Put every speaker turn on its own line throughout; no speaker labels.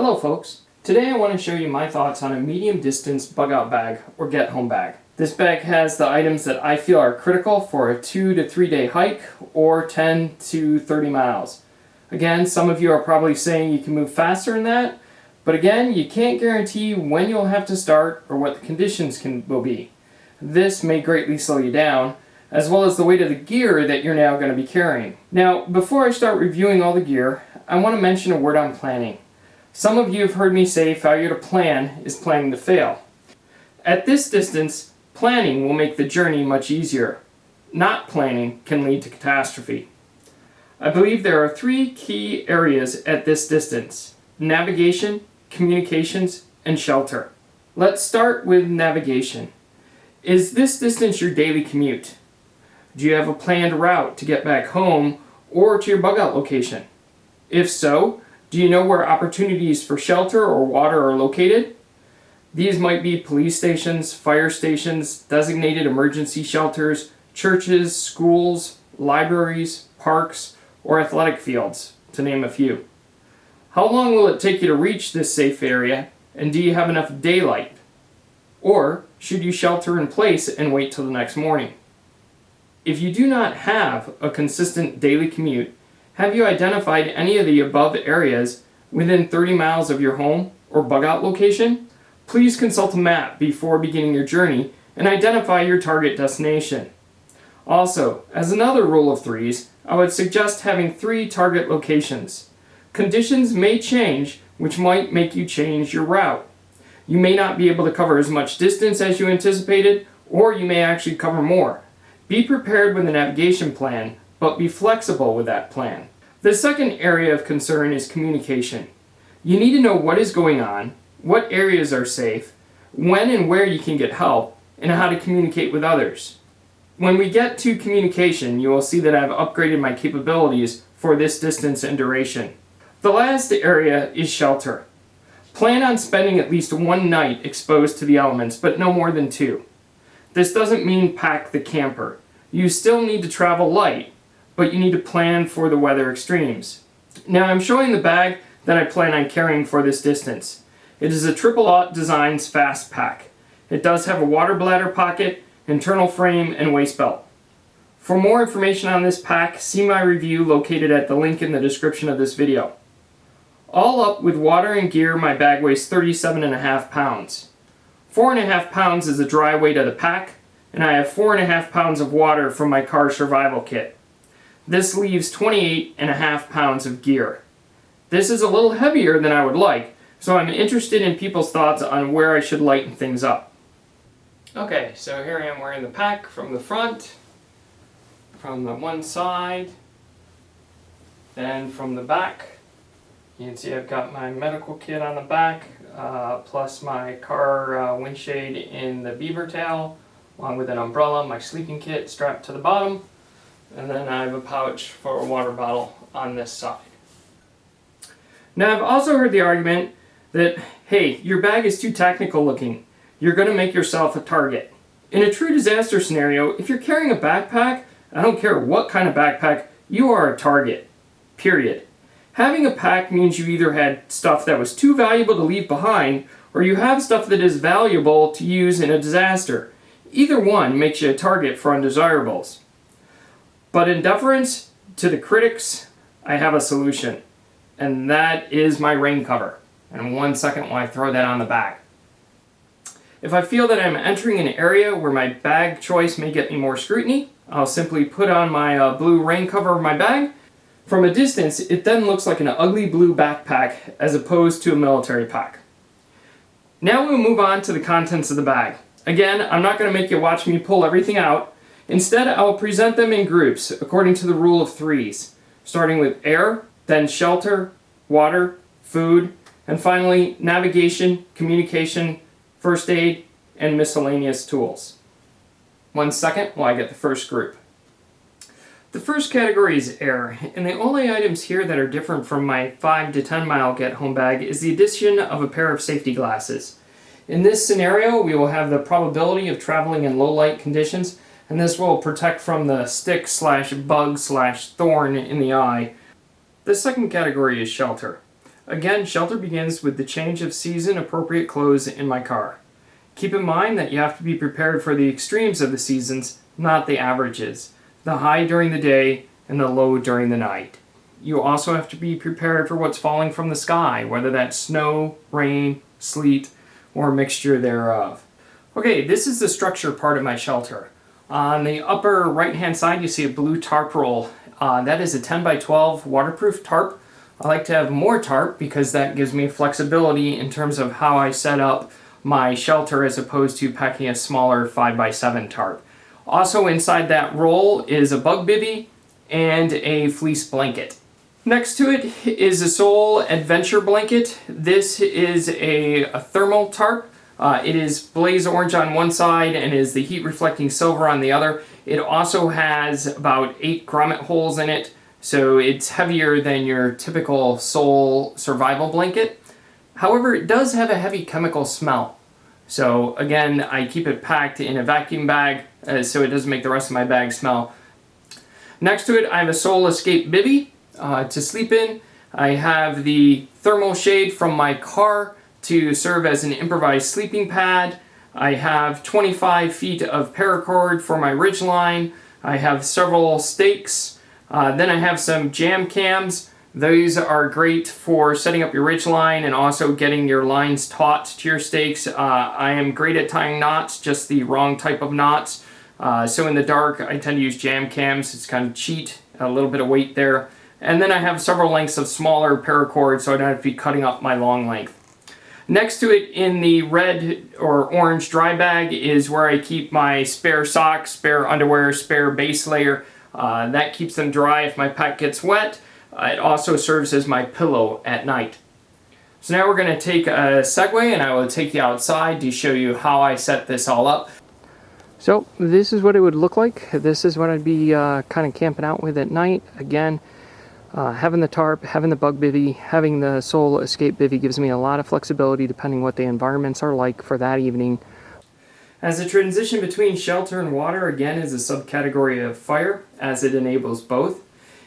Hello folks! Today I want to show you my thoughts on a medium distance bug out bag or get home bag. This bag has the items that I feel are critical for a 2 to 3 day hike or 10 to 30 miles. Again, some of you are probably saying you can move faster than that, but again, you can't guarantee when you'll have to start or what the conditions will be. This may greatly slow you down, as well as the weight of the gear that you're now going to be carrying. Now, before I start reviewing all the gear, I want to mention a word on planning. Some of you have heard me say failure to plan is planning to fail. At this distance, planning will make the journey much easier. Not planning can lead to catastrophe. I believe there are 3 key areas at this distance: navigation, communications, and shelter. Let's start with navigation. Is this distance your daily commute? Do you have a planned route to get back home or to your bug out location? If so, do you know where opportunities for shelter or water are located? These might be police stations, fire stations, designated emergency shelters, churches, schools, libraries, parks, or athletic fields, to name a few. How long will it take you to reach this safe area, and do you have enough daylight? Or should you shelter in place and wait till the next morning? If you do not have a consistent daily commute, have you identified any of the above areas within 30 miles of your home or bug out location? Please consult a map before beginning your journey and identify your target destination. Also, as another rule of threes, I would suggest having 3 target locations. Conditions may change, which might make you change your route. You may not be able to cover as much distance as you anticipated, or you may actually cover more. Be prepared with a navigation plan, but be flexible with that plan. The second area of concern is communication. You need to know what is going on, what areas are safe, when and where you can get help, and how to communicate with others. When we get to communication, you will see that I've upgraded my capabilities for this distance and duration. The last area is shelter. Plan on spending at least 1 night exposed to the elements, but no more than 2. This doesn't mean pack the camper. You still need to travel light, but you need to plan for the weather extremes. Now I'm showing the bag that I plan on carrying for this distance. It is a Triple Aught Designs Fast Pack. It does have a water bladder pocket, internal frame, and waist belt. For more information on this pack, see my review located at the link in the description of this video. All up with water and gear, my bag weighs 37.5 pounds. 4.5 pounds is the dry weight of the pack, and I have 4.5 pounds of water from my car survival kit. This leaves 28.5 pounds of gear. This is a little heavier than I would like, so I'm interested in people's thoughts on where I should lighten things up. Okay, so here I am wearing the pack from the front, from the one side, then from the back. You can see I've got my medical kit on the back, plus my car windshade in the beaver tail, along with an umbrella, my sleeping kit strapped to the bottom, and then I have a pouch for a water bottle on this side. Now I've also heard the argument that, hey, your bag is too technical looking. You're going to make yourself a target. In a true disaster scenario, if you're carrying a backpack, I don't care what kind of backpack, you are a target. Period. Having a pack means you either had stuff that was too valuable to leave behind, or you have stuff that is valuable to use in a disaster. Either one makes you a target for undesirables. But in deference to the critics, I have a solution. And that is my rain cover. And 1 second while I throw that on the bag. If I feel that I'm entering an area where my bag choice may get me more scrutiny, I'll simply put on my blue rain cover of my bag. From a distance, it then looks like an ugly blue backpack as opposed to a military pack. Now we'll move on to the contents of the bag. Again, I'm not going to make you watch me pull everything out. Instead, I will present them in groups according to the rule of threes, starting with air, then shelter, water, food, and finally navigation, communication, first aid, and miscellaneous tools. 1 second while I get the first group. The first category is air, and the only items here that are different from my 5 to 10 mile get home bag is the addition of a pair of safety glasses. In this scenario, we will have the probability of traveling in low light conditions, and this will protect from the stick/bug/thorn in the eye. The second category is shelter. Again, shelter begins with the change of season appropriate clothes in my car. Keep in mind that you have to be prepared for the extremes of the seasons, not the averages. The high during the day and the low during the night. You also have to be prepared for what's falling from the sky, whether that's snow, rain, sleet, or a mixture thereof. Okay, this is the structure part of my shelter. On the upper right hand side you see a blue tarp roll. That is a 10 by 12 waterproof tarp. I like to have more tarp because that gives me flexibility in terms of how I set up my shelter as opposed to packing a smaller 5 by 7 tarp. Also inside that roll is a bug bivvy and a fleece blanket. Next to it is a Soul Adventure blanket. This is a thermal tarp. It is blaze orange on one side and is the heat reflecting silver on the other. It also has about 8 grommet holes in it, so it's heavier than your typical Soul survival blanket. However, it does have a heavy chemical smell. So again, I keep it packed in a vacuum bag so it doesn't make the rest of my bag smell. Next to it, I have a Soul Escape bivvy to sleep in. I have the thermal shade from my car to serve as an improvised sleeping pad. I have 25 feet of paracord for my ridge line. I have several stakes. Then I have some jam cams. These are great for setting up your ridge line and also getting your lines taut to your stakes. I am great at tying knots, just the wrong type of knots. So in the dark, I tend to use jam cams. It's kind of cheat, a little bit of weight there. And then I have several lengths of smaller paracord so I don't have to be cutting up my long length. Next to it in the red or orange dry bag is where I keep my spare socks, spare underwear, spare base layer. That keeps them dry if my pack gets wet. It also serves as my pillow at night. So now we're going to take a segue and I will take you outside to show you how I set this all up. So this is what it would look like. This is what I'd be kind of camping out with at night. Again, having the tarp, having the bug bivvy, having the Soul Escape bivvy gives me a lot of flexibility depending what the environments are like for that evening. As a transition between shelter and water, again, is a subcategory of fire, as it enables both.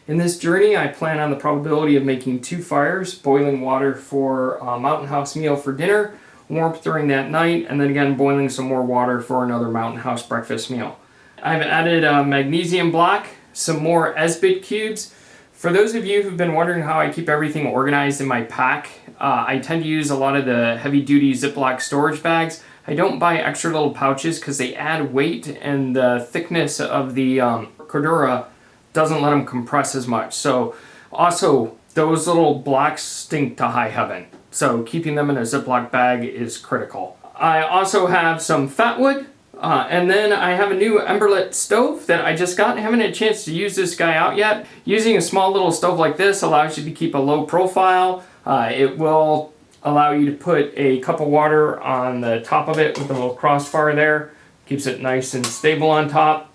In this journey, I plan on the probability of making 2 fires, boiling water for a Mountain House meal for dinner, warmth during that night, and then again boiling some more water for another Mountain House breakfast meal. I've added a magnesium block, some more Esbit cubes. For those of you who've been wondering how I keep everything organized in my pack, I tend to use a lot of the heavy-duty Ziploc storage bags. I don't buy extra little pouches because they add weight and the thickness of the Cordura doesn't let them compress as much. So also, those little blocks stink to high heaven. So keeping them in a Ziploc bag is critical. I also have some fat wood. And then I have a new Emberlit stove that I just got. I haven't had a chance to use this guy out yet. Using a small little stove like this allows you to keep a low profile. It will allow you to put a cup of water on the top of it with a little crossbar there. Keeps it nice and stable on top.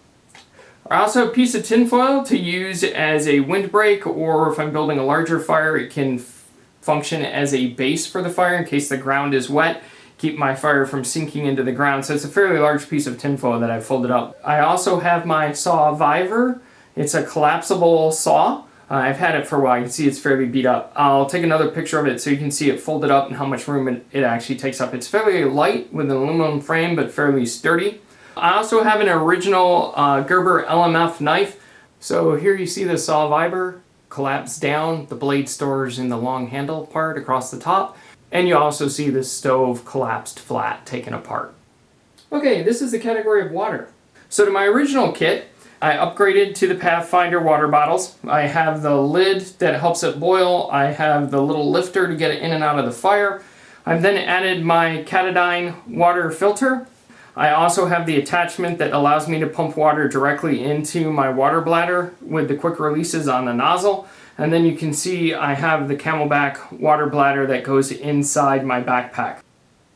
I also have a piece of tinfoil to use as a windbreak, or if I'm building a larger fire, it can function as a base for the fire in case the ground is wet. Keep my fire from sinking into the ground. So it's a fairly large piece of tinfoil that I've folded up. I also have my Sawiver. It's a collapsible saw. I've had it for a while. You can see it's fairly beat up. I'll take another picture of it so you can see it folded up and how much room it actually takes up. It's fairly light with an aluminum frame, but fairly sturdy. I also have an original Gerber LMF knife. So here you see the Sawiver collapse down. The blade stores in the long handle part across the top. And you also see the stove collapsed flat, taken apart. Okay, this is the category of water. So to my original kit, I upgraded to the Pathfinder water bottles. I have the lid that helps it boil. I have the little lifter to get it in and out of the fire. I've then added my Katadyn water filter. I also have the attachment that allows me to pump water directly into my water bladder with the quick releases on the nozzle. And then you can see I have the Camelback water bladder that goes inside my backpack.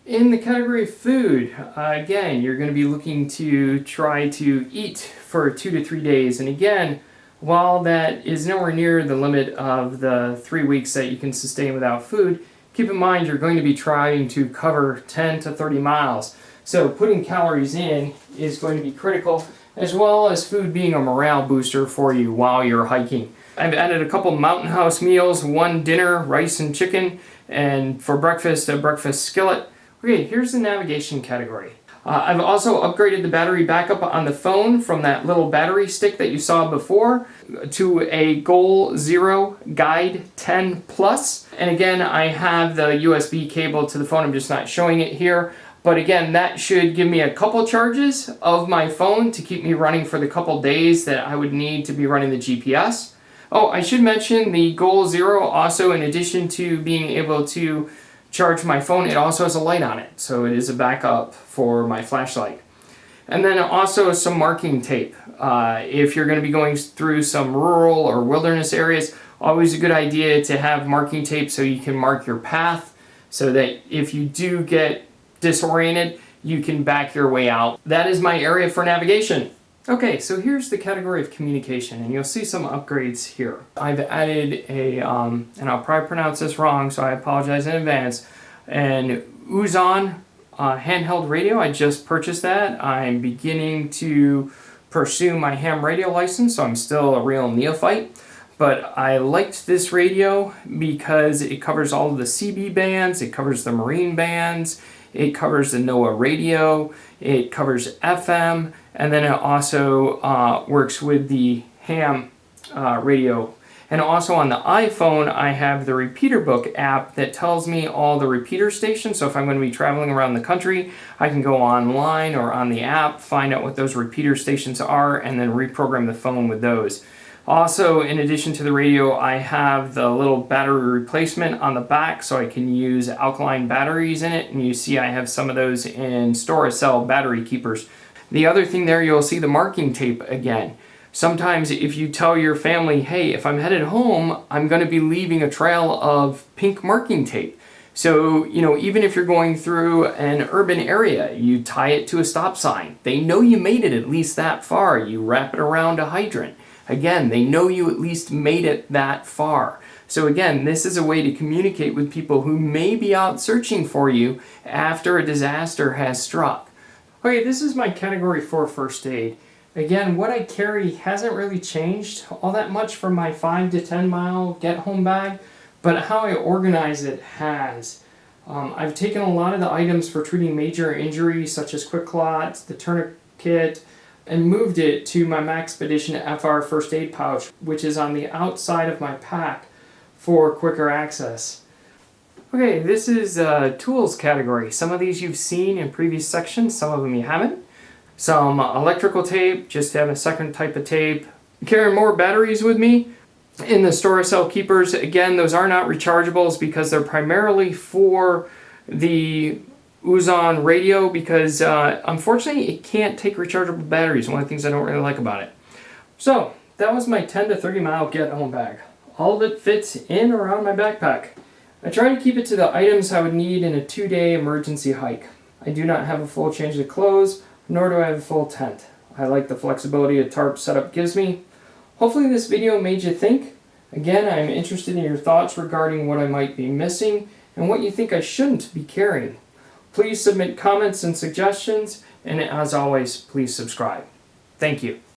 In the category of food, again, you're going to be looking to try to eat for 2 to 3 days. And again, while that is nowhere near the limit of the 3 weeks that you can sustain without food, keep in mind you're going to be trying to cover 10 to 30 miles. So putting calories in is going to be critical, as well as food being a morale booster for you while you're hiking. I've added a couple Mountain House meals, one dinner, rice and chicken, and for breakfast, a breakfast skillet. Okay, here's the navigation category. I've also upgraded the battery backup on the phone from that little battery stick that you saw before to a Goal Zero Guide 10 Plus. And again, I have the USB cable to the phone. I'm just not showing it here. But again, that should give me a couple charges of my phone to keep me running for the couple days that I would need to be running the GPS. Oh, I should mention the Goal Zero also, in addition to being able to charge my phone, it also has a light on it, so it is a backup for my flashlight. And then also some marking tape. If you're going to be going through some rural or wilderness areas, always a good idea to have marking tape so you can mark your path, so that if you do get disoriented, you can back your way out. That is my area for navigation. Okay, so here's the category of communication, and you'll see some upgrades here. I've added a, and I'll probably pronounce this wrong, so I apologize in advance, an Uzon handheld radio. I just purchased that. I'm beginning to pursue my ham radio license, so I'm still a real neophyte. But I liked this radio because it covers all of the CB bands, it covers the marine bands, it covers the NOAA radio, it covers FM, and then it also works with the ham radio. And also on the iPhone, I have the Repeater Book app that tells me all the repeater stations. So if I'm going to be traveling around the country, I can go online or on the app, find out what those repeater stations are, and then reprogram the phone with those. Also, in addition to the radio, I have the little battery replacement on the back, so I can use alkaline batteries in it, and you see I have some of those in Storacell battery keepers. The other thing there, you'll see the marking tape again. Sometimes if you tell your family, hey, if I'm headed home, I'm going to be leaving a trail of pink marking tape. So, even if you're going through an urban area, you tie it to a stop sign. They know you made it at least that far. You wrap it around a hydrant. Again, they know you at least made it that far. So again, this is a way to communicate with people who may be out searching for you after a disaster has struck. Okay, this is my category for first aid. Again, what I carry hasn't really changed all that much from my 5 to 10 mile get-home bag, but how I organize it has. I've taken a lot of the items for treating major injuries, such as quick clots, the tourniquet, and moved it to my Maxpedition FR first aid pouch, which is on the outside of my pack for quicker access. Okay, this is tools category. Some of these you've seen in previous sections, some of them you haven't. Some electrical tape, just to have a second type of tape. Carrying more batteries with me in the Storacell keepers. Again, those are not rechargeables because they're primarily for the Uzon radio, because unfortunately it can't take rechargeable batteries. One of the things I don't really like about it. So that was my 10 to 30 mile get home bag. All of it fits in or out of my backpack. I try to keep it to the items I would need in a 2-day emergency hike. I do not have a full change of clothes, nor do I have a full tent. I like the flexibility a tarp setup gives me. Hopefully this video made you think. Again, I'm interested in your thoughts regarding what I might be missing and what you think I shouldn't be carrying. Please submit comments and suggestions, and as always, please subscribe. Thank you.